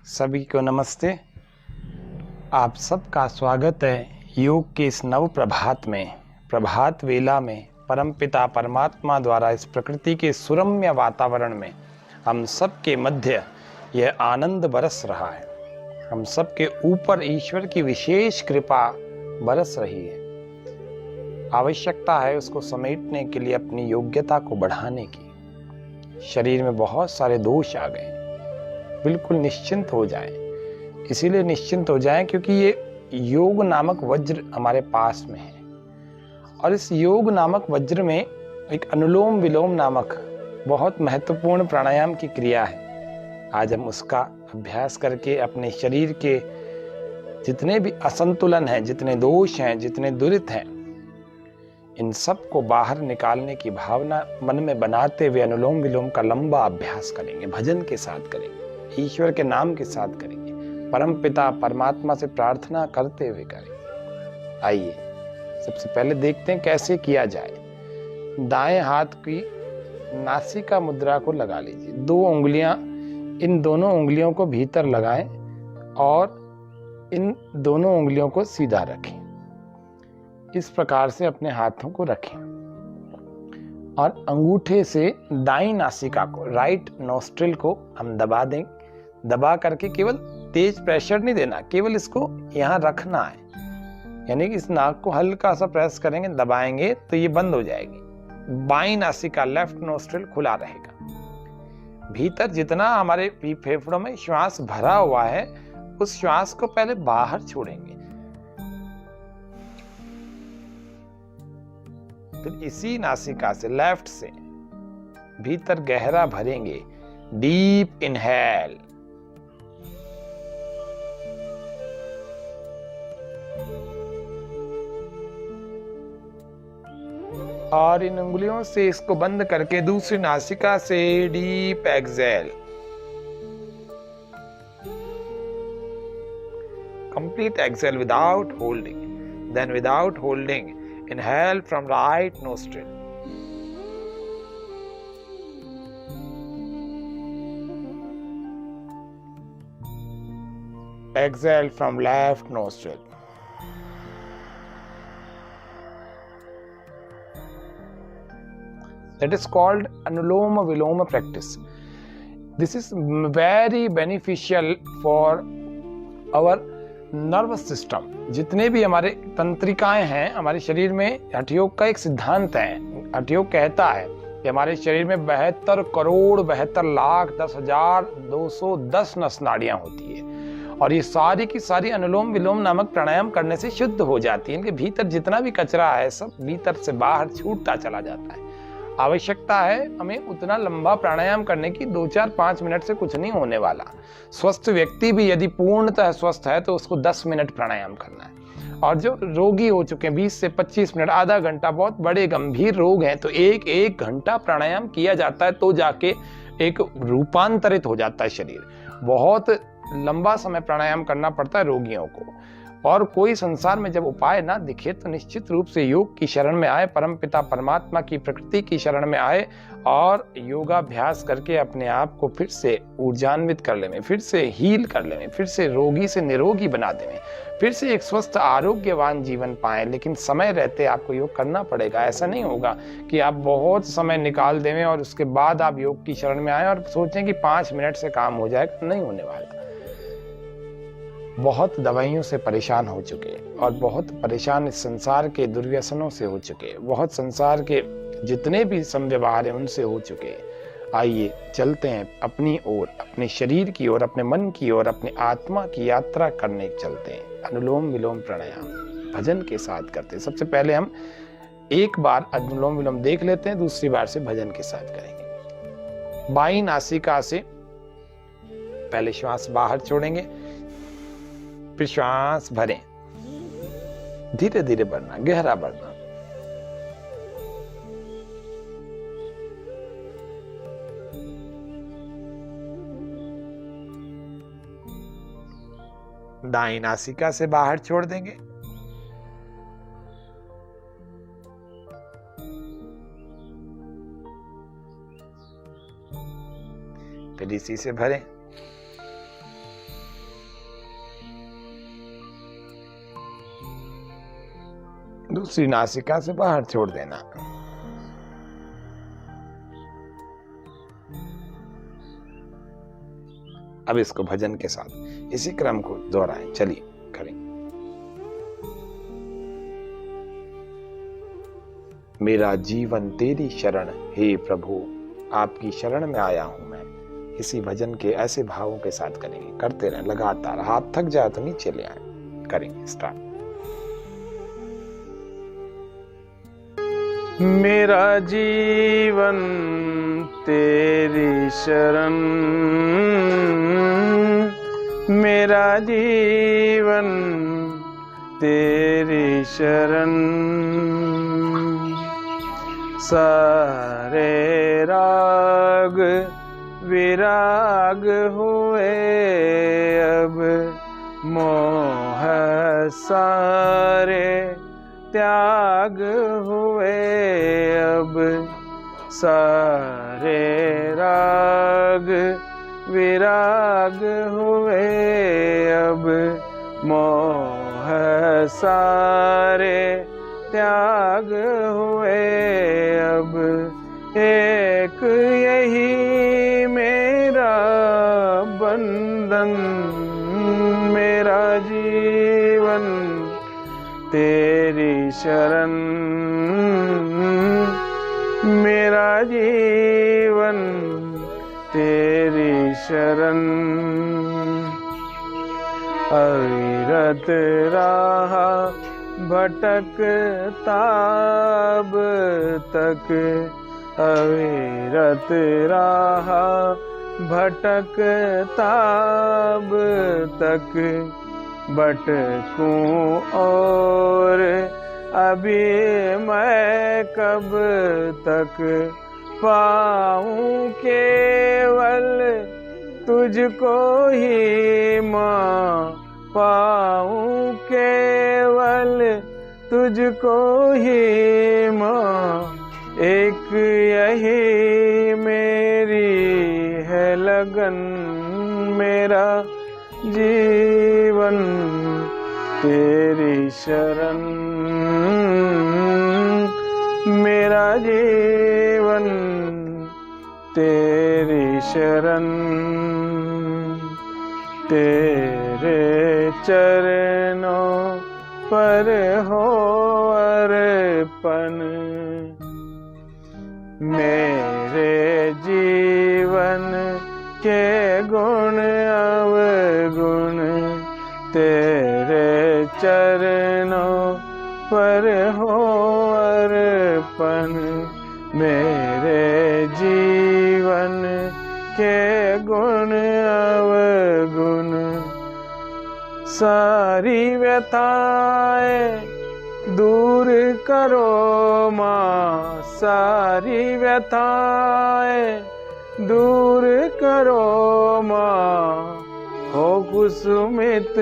सभी को नमस्ते। आप सबका स्वागत है योग के इस नव प्रभात वेला में परमपिता परमात्मा द्वारा इस प्रकृति के सुरम्य वातावरण में हम सबके मध्य यह आनंद बरस रहा है। हम सबके ऊपर ईश्वर की विशेष कृपा बरस रही है। आवश्यकता है उसको समेटने के लिए अपनी योग्यता को बढ़ाने की। शरीर में बहुत सारे दोष आ गए, बिल्कुल निश्चिंत हो जाएं। इसीलिए निश्चिंत हो जाएं क्योंकि ये योग नामक वज्र हमारे पास में है और इस योग नामक वज्र में एक अनुलोम विलोम नामक बहुत महत्वपूर्ण प्राणायाम की क्रिया है। आज हम उसका अभ्यास करके अपने शरीर के जितने भी असंतुलन हैं, जितने दोष हैं, जितने दुरित हैं, इन सब को बाहर निकालने की भावना मन में बनाते हुए अनुलोम विलोम का लंबा अभ्यास करेंगे। भजन के साथ करेंगे, ईश्वर के नाम के साथ करेंगे, परम पिता परमात्मा से प्रार्थना करते हुए करेंगे। आइए सबसे पहले देखते हैं कैसे किया जाए। दाएं हाथ की नासिका मुद्रा को लगा लीजिए। 2 उंगलियां, इन दोनों उंगलियों को भीतर लगाएं और इन दोनों उंगलियों को सीधा रखें। इस प्रकार से अपने हाथों को रखें और अंगूठे से दाईं नासिका को, राइट नोस्ट्रिल को हम दबा दें। दबा करके केवल तेज प्रेशर नहीं देना, केवल इसको यहाँ रखना है, यानी कि इस नाक को हल्का सा प्रेस करेंगे, दबाएंगे तो ये बंद हो जाएगी। बाईं नासिका, लेफ्ट नोस्ट्रिल खुला रहेगा। भीतर जितना हमारे फेफड़ों में श्वास भरा हुआ है उस श्वास को पहले बाहर छोड़ेंगे, फिर इसी नासिका से, लेफ्ट से भीतर गहरा भरेंगे। डीप इनहेल, और इन उंगलियों से इसको बंद करके दूसरी नासिका से deep exhale. Complete exhale without holding, then without holding inhale from right nostril. Exhale from left nostril. That is called Anuloma Viloma practice. This is very beneficial for our nervous system. जितने भी हमारे तंत्रिकाएं हैं हमारे शरीर में, हठयोग का एक सिद्धांत है। हठयोग कहता है कि हमारे शरीर में 72 करोड़ 72 लाख 10,210 नस नाड़ियां होती है और ये सारी की सारी अनुलोम विलोम नामक प्राणायाम करने से शुद्ध हो जाती है। इनके भीतर जितना भी कचरा है सब भीतर से बाहर छूटता चला जाता है। आवश्यकता है हमें उतना लंबा प्राणायाम करने की, 2-4-5 मिनट से कुछ नहीं होने वाला। स्वस्थ व्यक्ति भी यदि पूर्णतः स्वस्थ है तो उसको 10 मिनट प्राणायाम करना है, और जो रोगी हो चुके हैं 20 से 25 मिनट, आधा घंटा, बहुत बड़े गंभीर रोग हैं तो 1 घंटा प्राणायाम किया जाता है तो जाके एक रूपांतरित हो जाता है शरीर। बहुत लंबा समय प्राणायाम करना पड़ता है रोगियों को। और कोई संसार में जब उपाय ना दिखे तो निश्चित रूप से योग की शरण में आए, परमपिता परमात्मा की प्रकृति की शरण में आए और योगाभ्यास करके अपने आप को फिर से ऊर्जान्वित कर लें, फिर से हील कर लें, फिर से रोगी से निरोगी बना दें, फिर से एक स्वस्थ आरोग्यवान जीवन पाएं। लेकिन समय रहते आपको योग करना पड़ेगा। ऐसा नहीं होगा कि आप बहुत समय निकाल दें और उसके बाद आप योग की शरण में आए और सोचें कि 5 मिनट से काम हो जाएगा। नहीं होने वाला। बहुत दवाइयों से परेशान हो चुके और बहुत परेशान इस संसार के दुर्व्यसनों से हो चुके, बहुत संसार के जितने भी समव्यवहार हैं उनसे हो चुके। आइए चलते हैं अपनी ओर, अपने शरीर की ओर, अपने मन की ओर, अपने आत्मा की यात्रा करने चलते हैं। अनुलोम विलोम प्राणायाम भजन के साथ करते हैं। सबसे पहले हम एक बार अनुलोम विलोम देख लेते हैं, दूसरी बार से भजन के साथ करेंगे। बाईं नासिका से पहले श्वास बाहर छोड़ेंगे, फिर श्वास भरें, धीरे धीरे बढ़ना, गहरा बढ़ना। दाईं नासिका से बाहर छोड़ देंगे, फिर इसी से भरें। दूसरी नासिका से बाहर छोड़ देना। अब इसको भजन के साथ इसी क्रम को दोहराएं। चलिए करें। मेरा जीवन तेरी शरण, हे प्रभु आपकी शरण में आया हूं मैं। इसी भजन के ऐसे भावों के साथ करेंगे, करते रहें लगातार। हाथ थक जाए तो नीचे ले आए। करेंगे स्टार्ट। मेरा जीवन तेरी शरण, मेरा जीवन तेरी शरण। सारे राग विराग हुए अब, मोह सारे त्याग हुए अब। सारे राग विराग हुए अब, मोह सारे त्याग हुए अब। एक यही मेरा बंधन, मेरा जीवन तेरी शरण, मेरा जीवन तेरी शरण। अविरत राह भटकता अब तक, अविरत राह भटकता अब तक। भटकूं और अभी मैं कब तक, पाऊं केवल तुझको ही माँ, पाऊं केवल तुझको ही माँ। एक यही मेरी है लगन, मेरा जीवन तेरी शरण, मेरा जीवन तेरी शरण। तेरे चरणों पर हो अर्पण, मेरे जीवन के गुण अवगुण। तेरे चरणों पर हो अर्पण, मेरे जीवन के गुण अवगुण। सारी व्यथाएं दूर करो माँ, सारी व्यथाएं दूर करो माँ। हो कुसुमित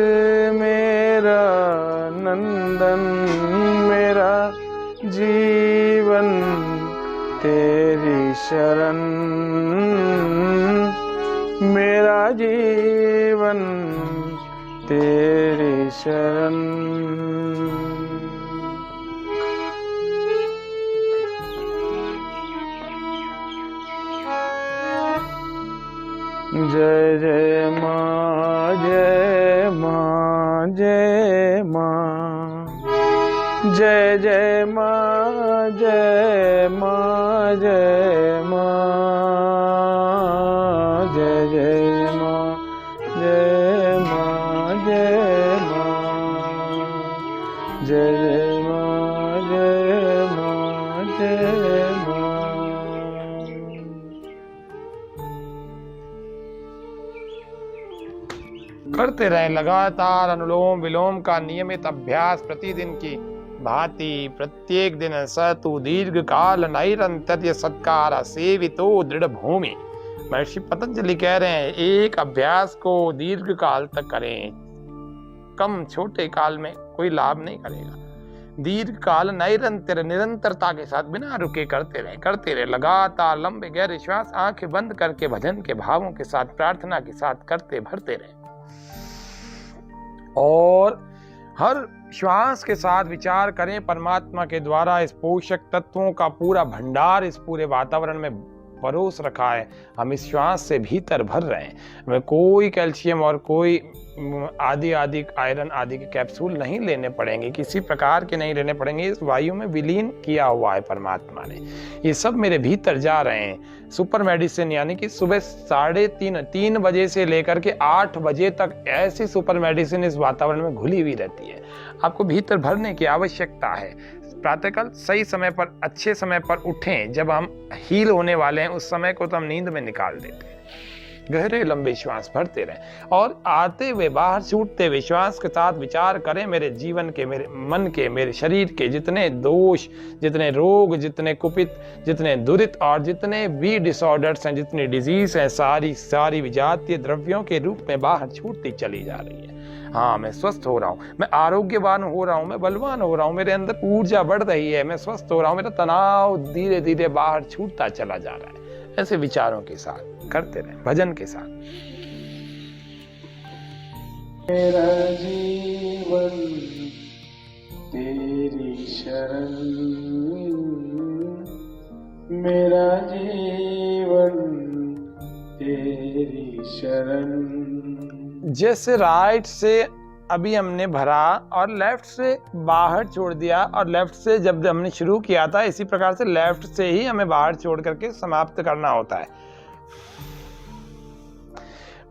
मेरा नंदन, मेरा जीवन तेरी शरण, मेरा जीवन तेरी शरण। जय जय माँ, जय माँ, जय माँ। जय जय माँ, जय माँ, जय माँ। जय जय माँ, जय माँ, जय माँ। जय जय माँ, जय माँ, जय माँ। करते रहें लगातार। अनुलोम विलोम का नियमित अभ्यास प्रतिदिन की भांति प्रत्येक दिन सतु दीर्घ काल नैरंतर्य सत्कार सेवितो दृढ़ भूमि। महर्षि पतंजलि कह रहे हैं एक अभ्यास को दीर्घ काल तक करें, कम छोटे काल में कोई लाभ नहीं करेगा। दीर्घ काल नैरंतर निरंतरता के साथ बिना रुके करते रहे लगातार। लंबे गहरे श्वास आंखें बंद करके भजन के भावों के साथ प्रार्थना के साथ करते भरते रहे। और हर श्वास के साथ विचार करें परमात्मा के द्वारा इस पोषक तत्वों का पूरा भंडार इस पूरे वातावरण में परोस रखा है। हम इस श्वास से भीतर भर रहे हैं। हमें कोई कैल्शियम और कोई आदि आयरन आदि के कैप्सूल नहीं लेने पड़ेंगे, किसी प्रकार के नहीं लेने पड़ेंगे। इस वायु में विलीन किया हुआ है परमात्मा ने। ये सब मेरे भीतर जा रहे हैं। सुपर मेडिसिन यानी कि सुबह 3:30 बजे से लेकर के 8 बजे तक ऐसी सुपर मेडिसिन इस वातावरण में घुली हुई रहती है। आपको भीतर भरने की आवश्यकता है। प्रातःकाल सही समय पर, अच्छे समय पर उठें। जब हम हील होने वाले हैं उस समय को तो हम नींद में निकाल देते हैं। गहरे लंबे श्वास भरते रहें और आते हुए बाहर छूटते हुए श्वास के साथ विचार करें मेरे जीवन के, मेरे मन के, मेरे शरीर के जितने दोष, जितने रोग, जितने कुपित, जितने दुरित और जितने भी डिसऑर्डर्स हैं, जितनी डिजीज हैं, सारी विजातीय द्रव्यों के रूप में बाहर छूटती चली जा रही है। हाँ, मैं स्वस्थ हो रहा हूँ, मैं आरोग्यवान हो रहा हूँ, मैं बलवान हो रहा हूँ, मेरे अंदर ऊर्जा बढ़ रही है, मैं स्वस्थ हो रहा हूँ, मेरा तनाव धीरे धीरे बाहर छूटता चला जा रहा है। ऐसे विचारों के साथ करते रहें, भजन के साथ। मेरा जीवन तेरी शरण, मेरा जीवन तेरी शरण। जैसे राइट से अभी हमने भरा और लेफ्ट से बाहर छोड़ दिया, और लेफ्ट से जब हमने शुरू किया था इसी प्रकार से लेफ्ट से ही हमें बाहर छोड़ करके समाप्त करना होता है।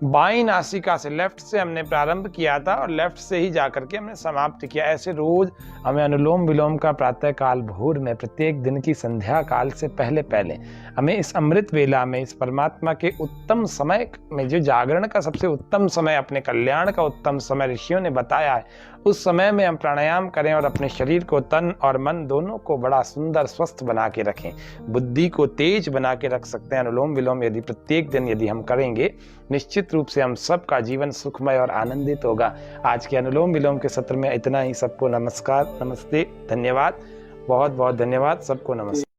बाईं नासिका से, लेफ्ट से हमने प्रारंभ किया था और लेफ्ट से ही जाकर के हमने समाप्त किया। ऐसे रोज हमें अनुलोम विलोम का प्रातः काल भोर में, प्रत्येक दिन की संध्या काल से पहले पहले हमें इस अमृत वेला में, इस परमात्मा के उत्तम समय में, जो जागरण का सबसे उत्तम समय, अपने कल्याण का उत्तम समय ऋषियों ने बताया है, उस समय में हम प्राणायाम करें और अपने शरीर को, तन और मन दोनों को बड़ा सुंदर स्वस्थ बना के रखें। बुद्धि को तेज बना के रख सकते हैं। अनुलोम विलोम यदि प्रत्येक दिन यदि हम करेंगे, निश्चित रूप से हम सबका जीवन सुखमय और आनंदित होगा। आज के अनुलोम विलोम के सत्र में इतना ही। सबको नमस्कार, नमस्ते, धन्यवाद, बहुत बहुत धन्यवाद, सबको नमस्ते।